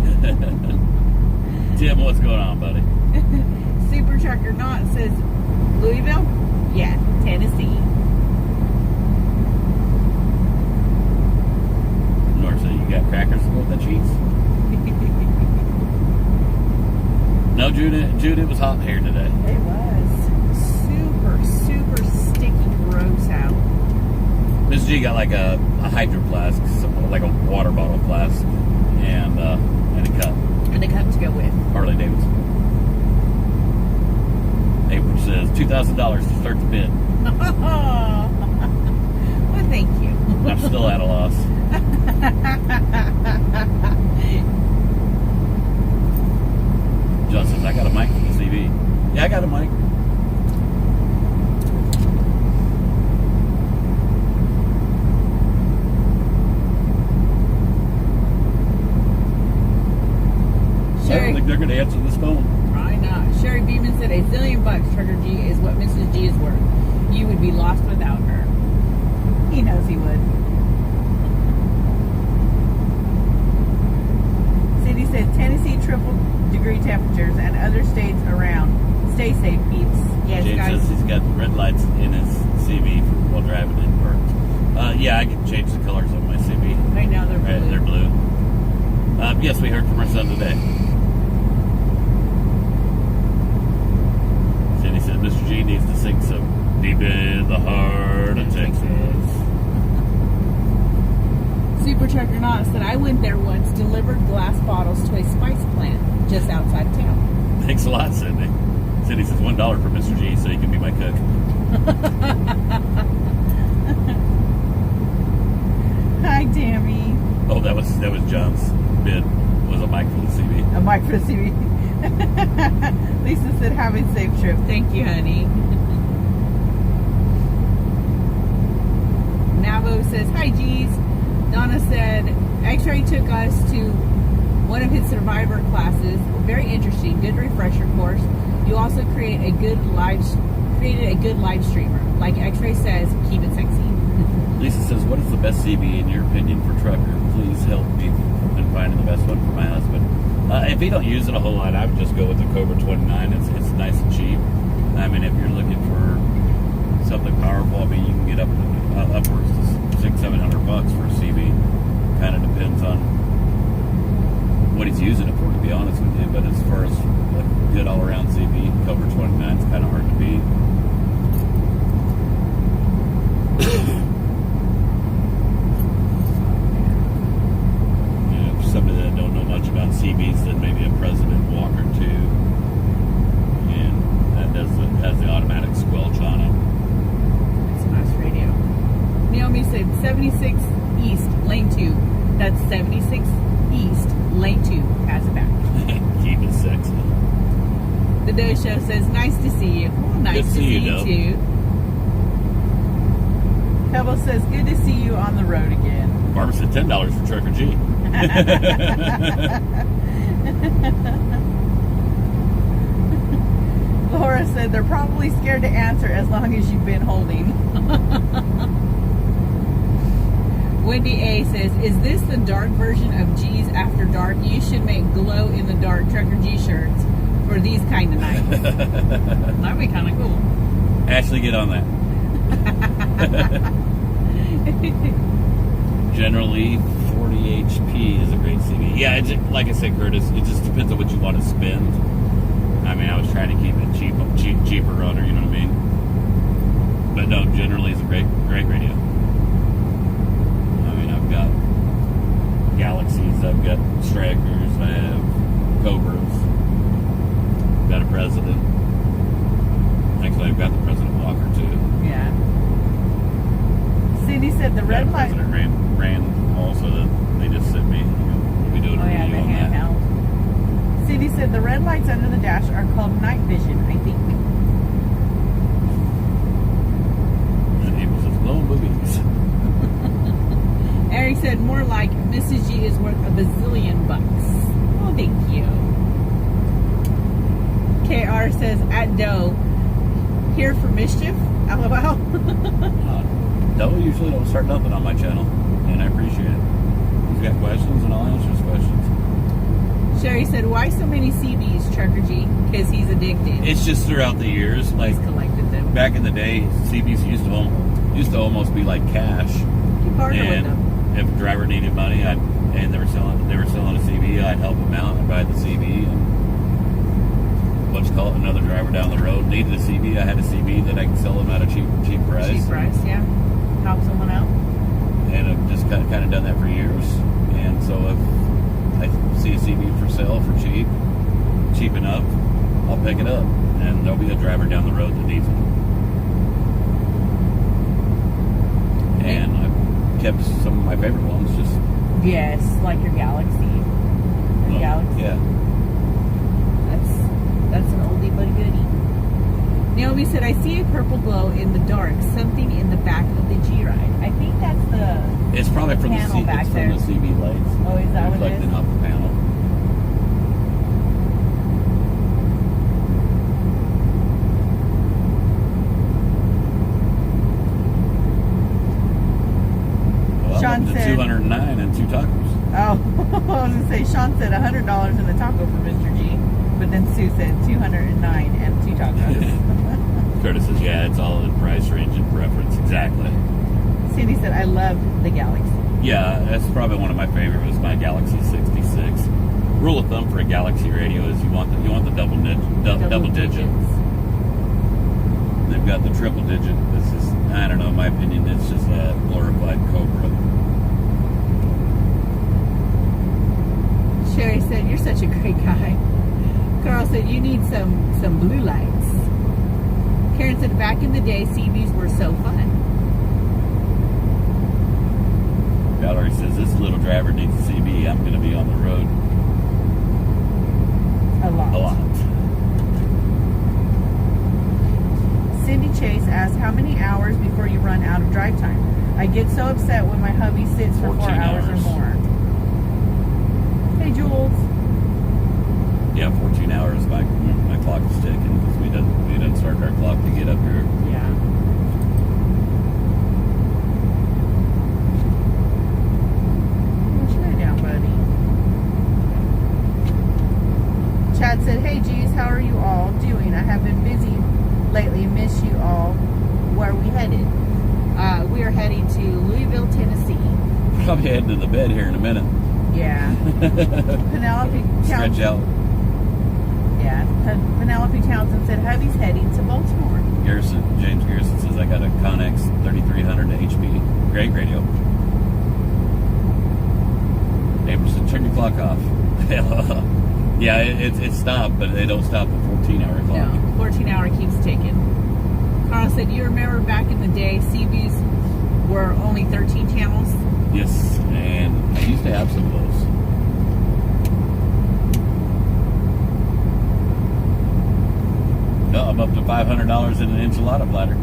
Tim, what's going on, buddy? Super Trucker Not says, Louisville? Yeah, Tennessee. Nor said you got crackers to go with the cheese? No, Jude, it was hot here today. It was super, super sticky, gross out. Mrs. G got like a hydro flask, like a water bottle flask, and a cup. And a cup to go with. Harley Davidson. April says $2,000 to start the bid. Well, thank you. I'm still at a loss. John says, I got a mic for the CV. Yeah, I got a mic. I don't think they're going to answer this phone. Probably not. Sherry Beeman said $1 zillion Trucker G is what Mrs. G is worth. You would be lost without her. He knows he would. said Tennessee triple degree temperatures and other states around. Stay safe, peeps. Yes, James guys. says he's got red lights in his CV while driving in park. Yeah, I can change the colors of my CV. Right now they're blue. Right, they're blue. Yes, we heard from our son today. Cindy said Mr. G needs to sing some Deep in the Heart of Texas. Super Trucker Not said, I went there once, delivered glass bottles to a spice plant just outside of town. Thanks a lot, Cindy. Cindy says $1 for Mr. G so he can be my cook. Hi, Tammy. Oh, that was John's bid. Was a mic for the CV. A mic for the CV. Lisa said, have a safe trip. Thank you, honey. Navo says, hi, G's. Donna said, X-Ray took us to one of his survivor classes. Very interesting. Good refresher course. You also created a good live streamer. Like X-Ray says, keep it sexy. Lisa says, what is the best CV in your opinion for trucker? Please help me in finding the best one for my husband. If you don't use it a whole lot, I would just go with the Cobra 29. It's nice and cheap. I mean, if you're looking for something powerful, I mean, you can get upwards to $600-700 for a CV. Kind of depends on what he's using it for, to be honest with you. But as far as a good all-around CV, Cobra 29 is kind of hard to beat. Somebody that don't know much about CVs, then maybe a President Walker 2, and that has the automatic squelch on it. That's a nice radio. Naomi said 76 East, Lane 2. That's 76 East, Lane 2. Has it back. Keep it sexy. The Doe Show says, nice to see you. Well, nice to see you too. Pebble says, good to see you on the road again. Barbara said $10 for Trucker G. Laura said they're probably scared to answer as long as you've been holding. Wendy A says, is this the dark version of G's After Dark? You should make glow in the dark Trucker G shirts for these kind of nights. That'd be kind of cool. Ashley, get on that. Generally, 40 HP is a great CD. Yeah, like I said, Curtis, it just depends on what you want to spend. I mean, I was trying to keep it cheaper on her, you know what I mean? But no, generally, it's a great radio. I mean, I've got Galaxies, I've got Strikers, I have Cobras, I've got a President. Actually, I've got the President Walker, too. Yeah. Cindy said the red light. President ran also that they just sent me. We'll be doing a the video on that. handheld. Cindy said the red lights under the dash are called night vision, I think. And he was just glowing boobies. Eric said more like Mrs. G is worth $1 bazillion. Oh, thank you. KR says at Doe, here for mischief. LOL. Doe usually don't start nothing on my channel, and I appreciate it. He's got questions, and I'll answer his questions. Sherry said, why so many CBs, Trucker G? Because he's addicted. It's just throughout the years, like He's collected them. back in the day, CBs used to almost be like cash. You partner with them. And if a driver needed money, and they were selling a CB, I'd help them out and buy the CB. And let's call it another driver down the road needed a CB. I had a CB that I could sell them at a cheap price. Cheap price, yeah. Help someone out. And I've just kind of done that for years. And so if I see a CB for sale for cheap enough, I'll pick it up. And there'll be a driver down the road that needs it. And I've kept some of my favorite ones. Just Yes, like your Galaxy. The Galaxy. Yeah. That's an oldie but a goodie. Naomi said, I see a purple glow in the dark, something in the back of the G-Ride. I think that's the It's probably from the panel back there. CB lights. Oh, is that what it is? Reflecting off the panel. Well, Sean I'm up to said- 209 and 2 tacos. Oh, I was going to say, Sean said $100 taco for Mr. G. But then Sue said 209 and 2 tacos. Curtis says, yeah, it's all in price range and preference. Exactly. Cindy said, I love the Galaxy. Yeah, that's probably one of my favorite was my Galaxy 66. Rule of thumb for a Galaxy radio is you want the double digits. They've got the triple digit. This is, I don't know, in my opinion, it's just a glorified Cobra. Sherry said, you're such a great guy. Carl said, you need some blue lights. Karen said, back in the day, CBs were so fun. Valerie says, this little driver needs a CB. I'm going to be on the road A lot. Cindy Chase asks, how many hours before you run out of drive time? I get so upset when my hubby sits for 4 hours or more. Hey, Jules. Yeah, 14 hours. My clock is ticking because we didn't start our clock to get up here. Yeah. What you lay down, buddy? Chad said, hey, geez, how are you all doing? I have been busy lately. Miss you all. Where are we headed? We are heading to Louisville, Tennessee. Probably heading to the bed here in a minute. Yeah. Penelope Stretch out. Yeah. Penelope Townsend said hubby's heading to Baltimore. James Garrison says, I got a Connex 3300 HP. Great radio. Amerson, turn your clock off. Yeah, it stopped, but they don't stop the 14-hour clock. No, 14-hour keeps ticking. Carl said, you remember back in the day, CBs were only 13 channels? Yes, and I used to have some of those. No, I'm up to $500 in an enchilada platter.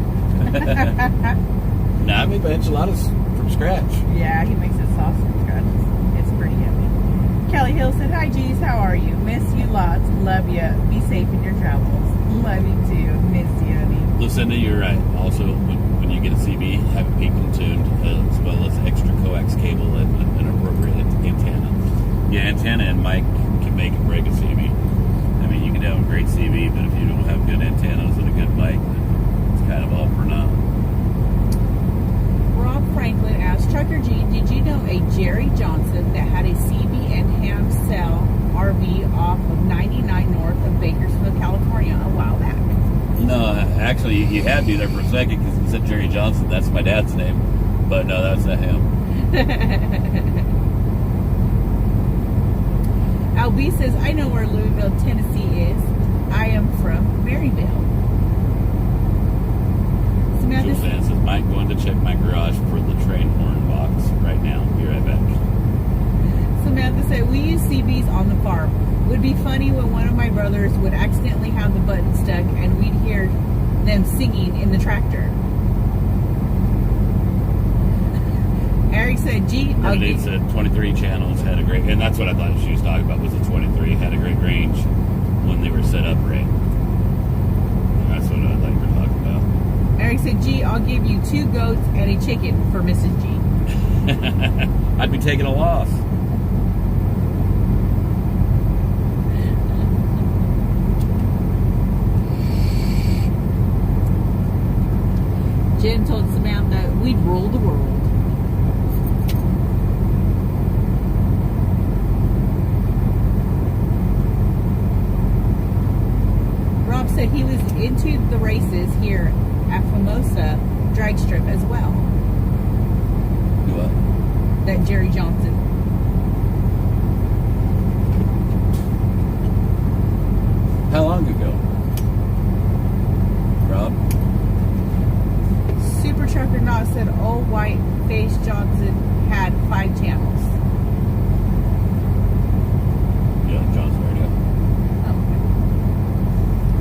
Now I make my enchiladas from scratch. Yeah, he makes it soft from scratch. It's pretty yummy. Kelly Hill said, hi, G's, how are you? Miss you lots. Love you. Be safe in your travels. Love you too. Miss you, honey. Lucinda, you're right. Also, when you get a CB, have it peaked and tuned, as well as extra coax cable and an appropriate antenna. Yeah, antenna and mic can make and break a CB. I mean, you can have a great CB, but if you don't have good antennas and a good mic, then it's kind of all for naught. Rob Franklin asked, Trucker G, did you know a Jerry Johnson that had a CB and ham cell RV off of 99 north of Bakersfield, California a while back? No, actually, you had me there for a second because you said Jerry Johnson. That's my dad's name. But no, that's not him. LB says, I know where Louisville, Tennessee is. I am from Maryville. Samantha Jules says, Mike going to check my garage for the train horn box right now. Be right back. Samantha said, we use CBs on the farm. Would be funny when one of my brothers would accidentally have the button stuck and we'd hear them singing in the tractor. Eric said, gee, Renee said 23 channels had a great, and that's what I thought she was talking about, was the 23 had a great range when they were set up right. That's what I thought you were talking about. Eric said, gee, I'll give you 2 goats and a chicken for Mrs. G. I'd be taking a loss. Jim told Samantha, we'd rule the world. Rob said he was into the races here at Famosa drag strip as well. What? That Jerry Johnson. How long ago? Rob? Super Trucker Not said old white face Johnson had 5 channels. Yeah, Johnson Radio. Oh,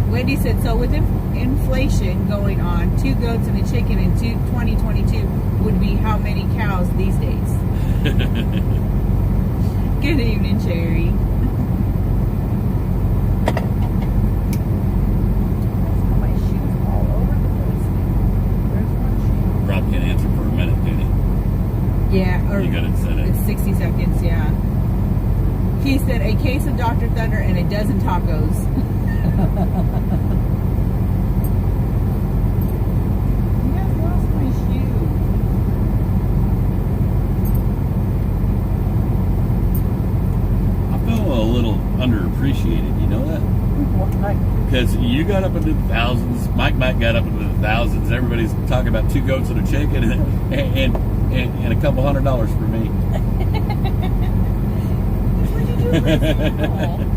okay. Wendy said, so with inflation going on, 2 goats and a chicken in 2022 would be how many cows these days? Good evening, Cherry. My shoes all over the place. Where's my shoe? Rob can't answer for a minute, can he? Yeah, or You got it set it. it's 60 seconds, yeah. He said, a case of Dr. Thunder burger and a dozen tacos. You guys lost my shoe. I feel a little underappreciated. You know that? Because you got up into the thousands. Mike got up into the thousands. Everybody's talking about 2 goats and a chicken and a couple $100 for me. What'd you do with this?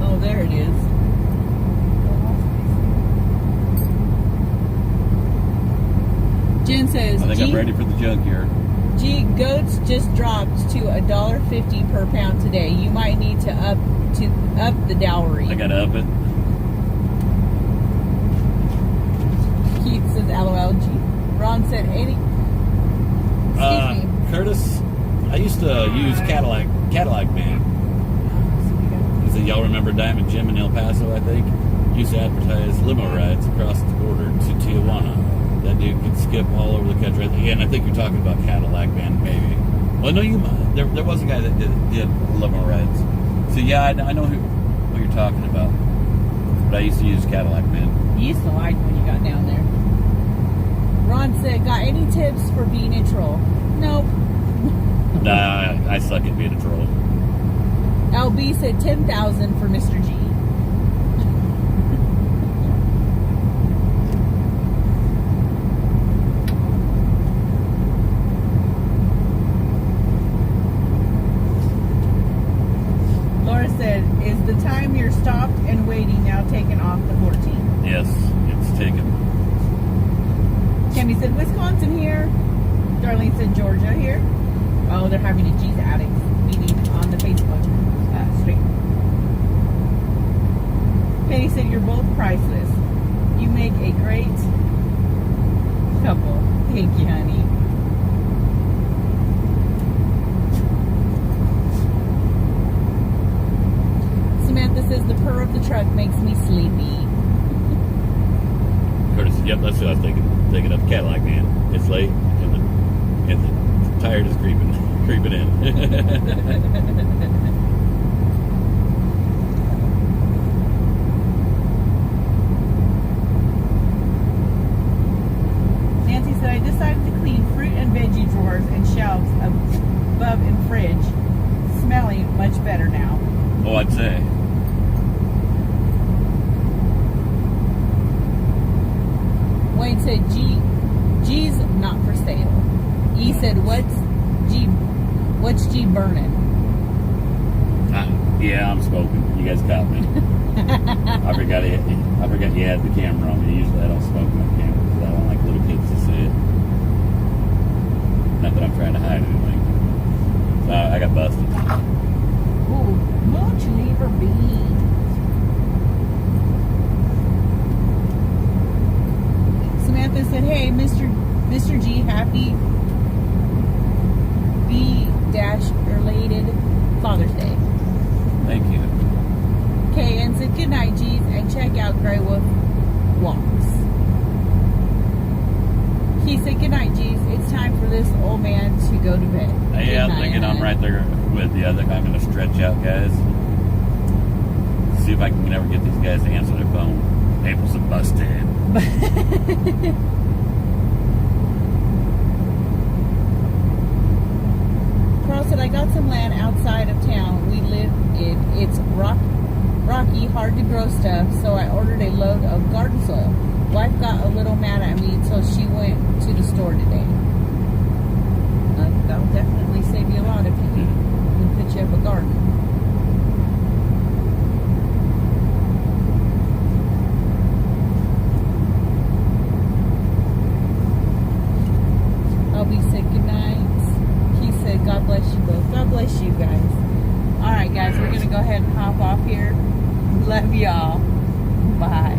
Oh, there it is. Jen says, I think I'm ready for the junkyard. Gee, goats just dropped to $1.50 per pound today. You might need to up the dowry. I gotta up it. Keith says LOLG. Ron said 80. Excuse me. Curtis, I used to use Cadillac Band. He said, y'all remember Diamond Jim in El Paso, I think? Used to advertise limo rides across the border to Tijuana. That dude could skip all over the country. Again, I think you're talking about Cadillac Band, maybe. Well, no, there was a guy that did limo rides. So yeah, I know what you're talking about. But I used to use Cadillac Band. You used to like when you got down there. Ron said, got any tips for being a troll? Nope. Nah, I suck at being a troll. LB said 10,000 for Mr. G. Laura said, is the time you're stopped and waiting now taken off the 14th? Yes, it's taken. Tammy said, Wisconsin here. Darlene said, Georgia here. Oh, they're having a G's Addicts meeting on the Facebook stream. Penny said, you're both priceless. You make a great couple. Thank you, honey. Samantha says, the purr of the truck makes me sleepy. Curtis said, yep, that's what I was thinking. Taking up Cadillac Man. It's late and the tired is creeping in. Nancy said, I decided to clean fruit and veggie drawers and shelves above in fridge. Smelling much better now. Oh, I'd say. Wayne said, G's not for sale. E said, what's G burning? Yeah, I'm smoking. You guys caught me. I forgot you had the camera on me. Usually I don't smoke on camera because I don't like little kids to see it. Not that I'm trying to hide anything. So I got busted. Ooh, much liver beans. Samantha said, hey, Mr. G, happy B-related Father's Day. Thank you. Okay, and said, good night, G's, and check out Grey Wolf Walks. He said, good night, G's. It's time for this old man to go to bed. Yeah, I'm thinking I'm right there with you. I think I'm going to stretch out, guys. See if I can never get these guys to answer their phone. April's a busted. Carl said, I got some land outside of town we live in. It's rocky, hard to grow stuff, so I ordered a load of garden soil. Wife got a little mad at me, so she went to the store today. That'll definitely save you a lot if you can put you up a garden. Albie said good night. He said God bless you both. God bless you guys. Alright guys, we're going to go ahead and hop off here. Love y'all. Bye.